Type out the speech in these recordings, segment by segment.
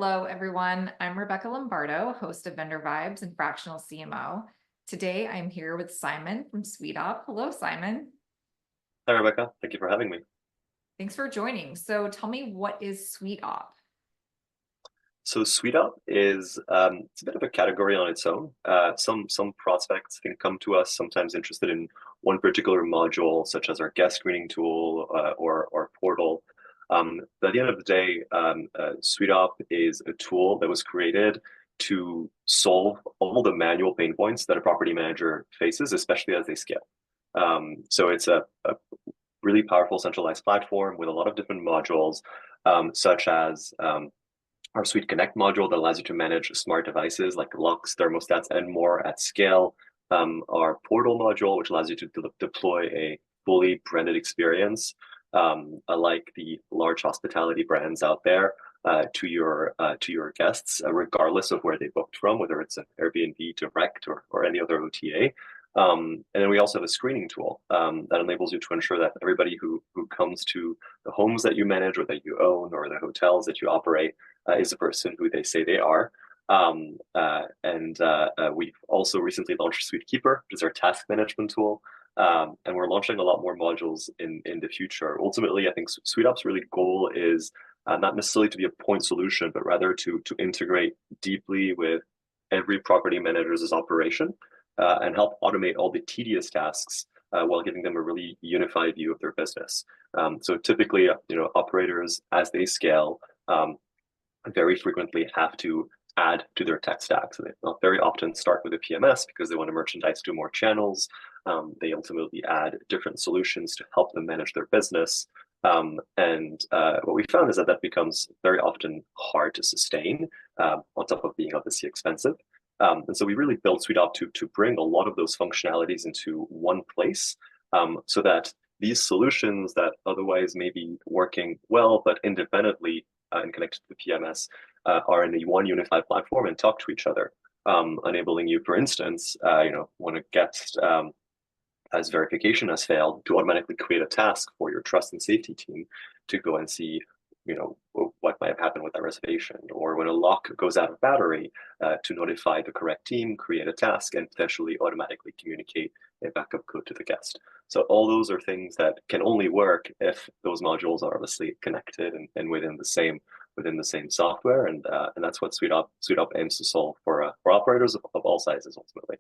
Hello, everyone. I'm Rebecca Lombardo, host of VendorVibes and fractional CMO. Today, I'm here with Simon from SuiteOp. Hello, Simon. Hi, Rebecca. Thank you for having me. Thanks for joining. So tell me, what is SuiteOp? So SuiteUp is it's a bit of a category on its own. Some prospects can come to us sometimes interested in one particular module, such as our guest screening tool or portal. But at the end of the day, SuiteUp is a tool that was created to solve all the manual pain points that a property manager faces, especially as they scale. So it's a really powerful centralized platform with a lot of different modules, such as our Suite Connect module that allows you to manage smart devices like locks, thermostats, and more at scale. Our portal module, which allows you to deploy a fully branded experience, like the large hospitality brands out there, to your guests, regardless of where they booked from, whether it's an Airbnb direct or any other OTA. And then we also have a screening tool that enables you to ensure that everybody who comes to the homes that you manage or that you own or the hotels that you operate is the person who they say they are. We've also recently launched Suite Keeper, which is our task management tool. And we're launching a lot more modules in the future. Ultimately, I think SuiteOp's really goal is not necessarily to be a point solution, but rather to integrate deeply with every property manager's operation and help automate all the tedious tasks while giving them a really unified view of their business. So typically, operators as they scale very frequently have to add to their tech stack. So they very often start with a PMS because they want to merchandise to more channels. They ultimately add different solutions to help them manage their business. What we found is that becomes very often hard to sustain on top of being obviously expensive. And so we really built SuiteOp to bring a lot of those functionalities into one place so that these solutions that otherwise may be working well, but independently and connected to the PMS are in a one unified platform and talk to each other, enabling you, for instance, when a guest as verification has failed, to automatically create a task for your trust and safety team to go and see what might have happened with that reservation, or when a lock goes out of battery, to notify the correct team, create a task, and potentially automatically communicate a backup code to the guest. So all those are things that can only work if those modules are obviously connected and within the same software, and that's what SuiteOp aims to solve for operators of all sizes ultimately.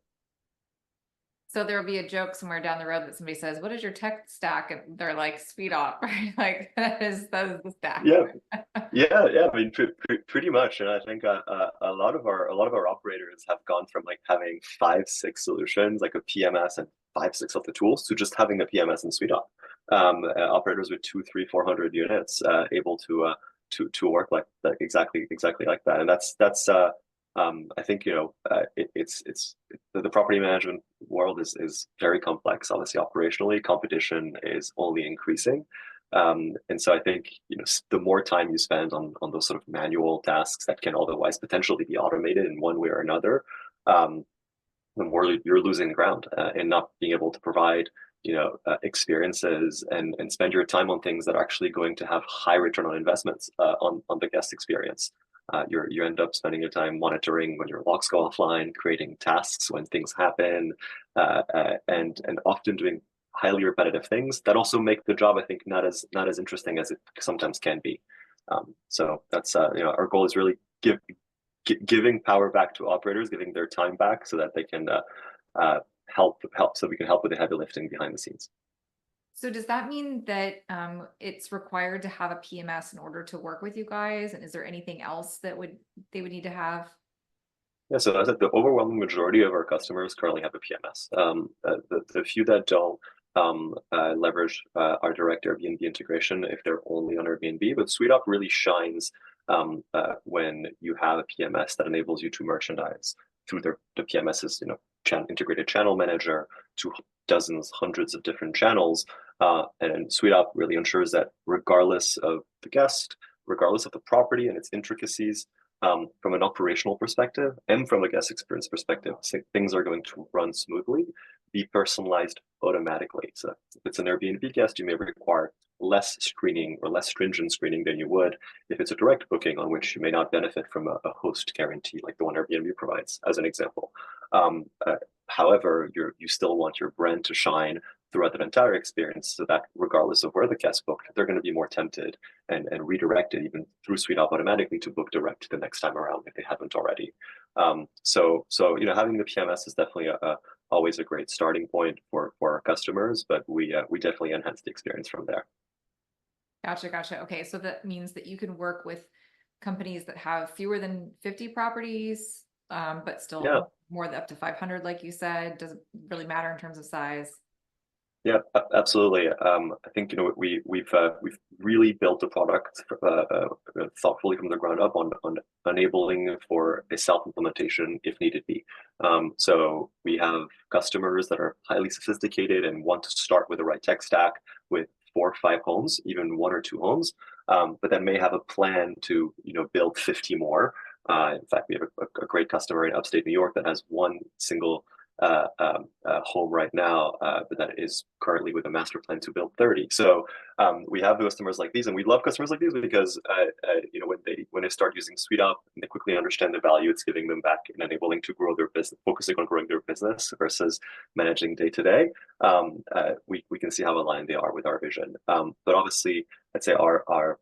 So there'll be a joke somewhere down the road that somebody says, "What is your tech stack?" And they're like, "SuiteOp," right? Like that is the stack. Yeah, yeah. I mean, pretty much. And I think a lot of our operators have gone from like having 5, 6 solutions, like a PMS and 5, 6 of the tools, to just having a PMS and SuiteOp. Operators with 2, 3, 400 units able to work like that, exactly like that. And I think it's the property management world is very complex. Obviously, operationally, competition is only increasing. And so I think the more time you spend on those sort of manual tasks that can otherwise potentially be automated in one way or another, the more you're losing ground and not being able to provide experiences and spend your time on things that are actually going to have high return on investments on the guest experience. You end up spending your time monitoring when your locks go offline, creating tasks when things happen, and often doing highly repetitive things that also make the job, I think, not as interesting as it sometimes can be. So that's our goal is really giving power back to operators, giving their time back so that they can help so we can help with the heavy lifting behind the scenes. So does that mean that it's required to have a PMS in order to work with you guys? And is there anything else that they would need to have? Yeah, so I said the overwhelming majority of our customers currently have a PMS. The few that don't leverage our direct Airbnb integration if they're only on Airbnb, but SuiteUp really shines when you have a PMS that enables you to merchandise through the PMS's integrated channel manager to dozens, hundreds of different channels. And SuiteUp really ensures that regardless of the guest, regardless of the property and its intricacies, from an operational perspective and from a guest experience perspective, things are going to run smoothly be personalized automatically. So if it's an Airbnb guest, you may require less screening or less stringent screening than you would if it's a direct booking on which you may not benefit from a host guarantee like the one Airbnb provides, as an example. Um, uh, However, you still want your brand to shine throughout the entire experience so that regardless of where the guest booked, they're going to be more tempted and redirected even through SuiteOp automatically to book direct the next time around if they haven't already. So having the PMS is definitely always a great starting point for our customers, but we definitely enhance the experience from there. Gotcha. Okay, so that means that you can work with companies that have fewer than 50 properties, but still Yeah. more than up to 500, like you said. Doesn't really matter in terms of size. Yeah, absolutely. I think we've really built the product thoughtfully from the ground up on enabling for a self implementation if needed be. So we have customers that are highly sophisticated and want to start with the right tech stack with 4 or 5 homes, even 1 or 2 homes, but then may have a plan to build 50 more. In fact, we have a great customer in upstate New York that has one single home right now, but that is currently with a master plan to build 30. So we have customers like these, and we love customers like these because when they start using SuiteOp and they quickly understand the value it's giving them back and enabling to grow their business, focusing on growing their business versus managing day to day. We can see how aligned they are with our vision. But obviously, I'd say our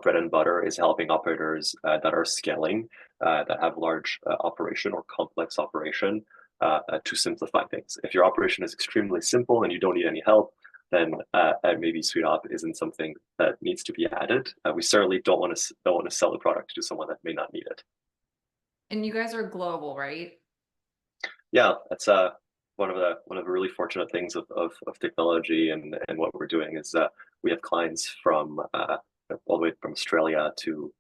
bread and butter is helping operators that are scaling, that have large operation or complex operation to simplify things. If your operation is extremely simple and you don't need any help, then maybe SuiteOp isn't something that needs to be added. We certainly don't want to sell the product to someone that may not need it. And you guys are global, right? Yeah, that's one of the really fortunate things of technology and what we're doing is we have clients from all the way from Australia to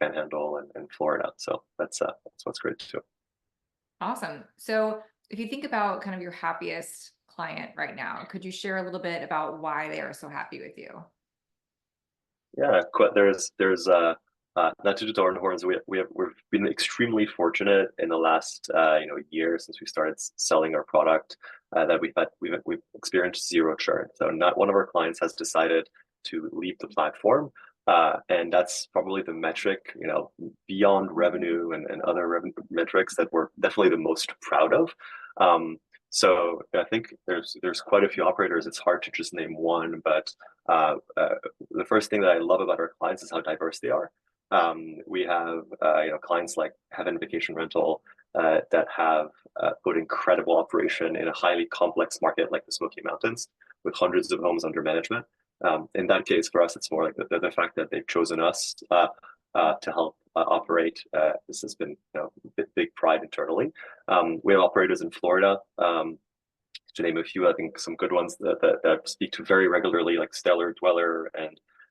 Panhandle and Florida. So that's what's great too. Awesome. So if you think about kind of your happiest client right now, could you share a little bit about why they are so happy with you? Yeah, there's not to toot our own horns. We've been extremely fortunate in the last year since we started selling our product that we've experienced zero churn. So not one of our clients has decided to leave the platform. And that's probably the metric, beyond revenue and other revenue metrics that we're definitely the most proud of. So I think there's quite a few operators. It's hard to just name one, but the first thing that I love about our clients is how diverse they are. We have clients like Heaven Vacation Rental that have put incredible operation in a highly complex market like the Smoky Mountains with hundreds of homes under management. In that case, for us, it's more like the fact that they've chosen us to help operate. This has been big pride internally. We have operators in Florida, to name a few. I think some good ones that speak to very regularly, like Stellar Dweller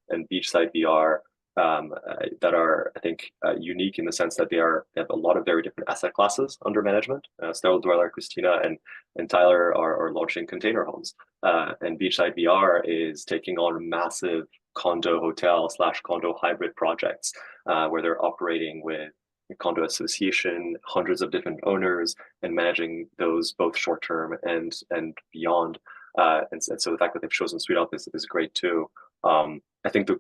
and Beachside VR. That are, I think, unique in the sense that they have a lot of very different asset classes under management. Stellar Dweller, Christina, and Tyler are launching container homes, and Beachside VR is taking on massive condo hotel / condo hybrid projects where they're operating with a condo association, hundreds of different owners, and managing those both short term and beyond. And so the fact that they've chosen SuiteOp is great too. I think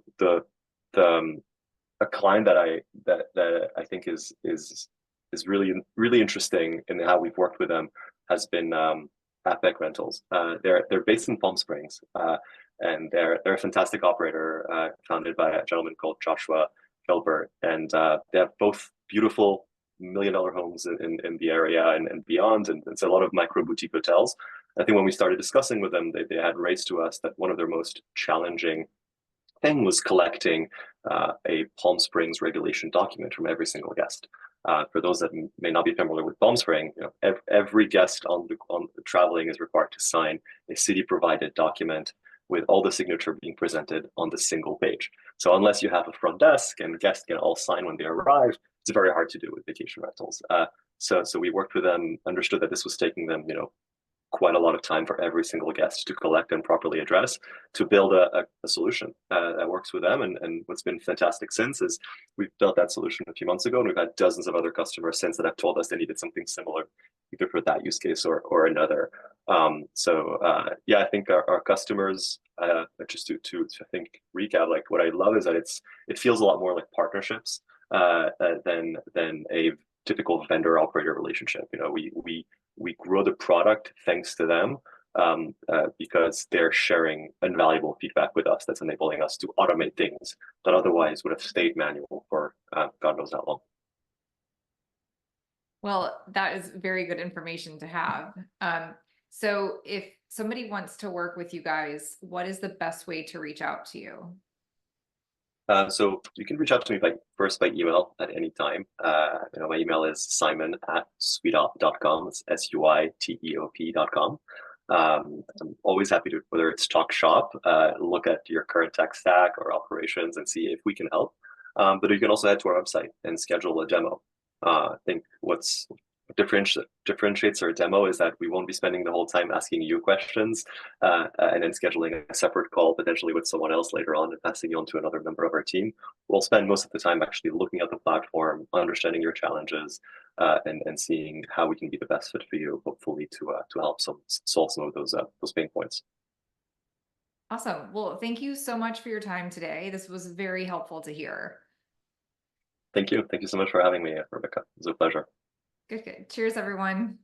a client that I think is really interesting in how we've worked with them has been Affect Rentals. They're based in Palm Springs, and they're a fantastic operator founded by a gentleman called Joshua Gilbert, and they have both beautiful $1 million homes in the area and beyond, and it's a lot of micro boutique hotels. I think when we started discussing with them, they had raised to us that one of their most challenging thing was collecting a Palm Springs regulation document from every single guest. For those that may not be familiar with Palm Springs, every guest on traveling is required to sign a city-provided document with all the signature being presented on the single page. So unless you have a front desk and guests can all sign when they arrive, it's very hard to do with vacation rentals. So we worked with them, understood that this was taking them, quite a lot of time for every single guest to collect and properly address, to build a solution that works with them. And what's been fantastic since is we've built that solution a few months ago, and we've had dozens of other customers since that have told us they needed something similar, either for that use case or another. Yeah, I think our customers, just to I think recap, like what I love is that it feels a lot more like partnerships than a typical vendor operator relationship. You know, we grow the product thanks to them, because they're sharing invaluable feedback with us that's enabling us to automate things that otherwise would have stayed manual for God knows how long. Well, that is very good information to have. So if somebody wants to work with you guys, what is the best way to reach out to you? So you can reach out to me first by email at any time. My email is simon@suiteop.com. It's SUITEOP.com. I'm always happy to, whether it's talk shop, look at your current tech stack or operations and see if we can help. But you can also head to our website and schedule a demo. I think what differentiates our demo is that we won't be spending the whole time asking you questions and then scheduling a separate call potentially with someone else later on and passing you on to another member of our team. We'll spend most of the time actually looking at the platform, understanding your challenges, and seeing how we can be the best fit for you, hopefully to help solve some of those pain points. Awesome. Well, thank you so much for your time today. This was very helpful to hear. Thank you. Thank you so much for having me, Rebecca. It was a pleasure. Good, good. Cheers, everyone.